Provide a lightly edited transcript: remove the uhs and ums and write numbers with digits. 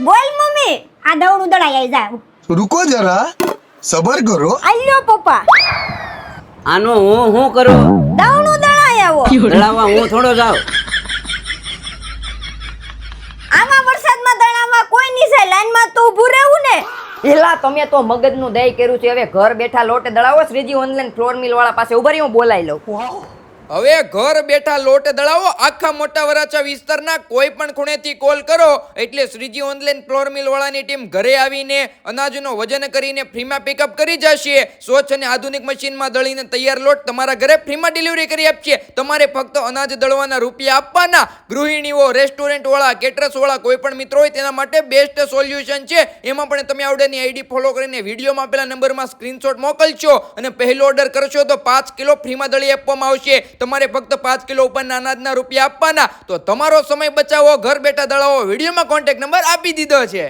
બોલ મમ્મી, આ દવણું દળાઈ આવી જા. रुको जरा सबर करो. આલ્યો પપ્પા, આનો હું કરું? દવણું દળાઈ આવો. દળાવવા હું થોડો જાઉં. આમાં વરસાદમાં દળાવવા કોઈ નહીં જાય, લાઈનમાં તો ઊભું રહેવું ને. પેલા તમે તો મગજનું દહીં કર્યું છે. હવે ઘર બેઠા લોટે દળાવો. શ્રીજી ઓનલાઈન ફ્લોર મિલ વાળા પાસે ઉભા રહી, હું બોલાવી લઉં. હવે ઘર બેઠા લોટ દળાવો. આખા મોટા વરાછા વિસ્તારના કોઈ પણ ખૂણેથી કોલ કરો એટલે શ્રીજી ઓનલાઈન ફ્લોર મિલ વાળાની ટીમ ઘરે આવીને અનાજનો વજન કરીને ફ્રીમાં પિકઅપ કરી જશે. સ્વચ્છ અને આધુનિક મશીનમાં દળીને તૈયાર લોટ તમારા ઘરે ફ્રીમાં ડિલિવરી કરી આપશે. તમારે ફક્ત અનાજ દળવાના રૂપિયા આપવાના. ગૃહિણીઓ, રેસ્ટોરન્ટ વાળા, કેટરર્સ વાળા કોઈ પણ મિત્રો હોય તેના માટે બેસ્ટ સોલ્યુશન છે. એમાં પણ તમે આવડેની આઈડી ફોલો કરીને વિડીયોમાં આપેલા નંબરમાં સ્ક્રીનશોટ મોકલશો અને પહેલો ઓર્ડર કરશો તો 5 કિલો ફ્રીમાં દળી આપવામાં આવશે. તમારે ફક્ત 5 કિલો ઉપરના અનાજના રૂપિયા આપવાના. તો તમારો સમય બચાવો, ઘર બેઠા દળાવો. વિડીયોમાં કોન્ટેક્ટ નંબર આપી દીધો છે.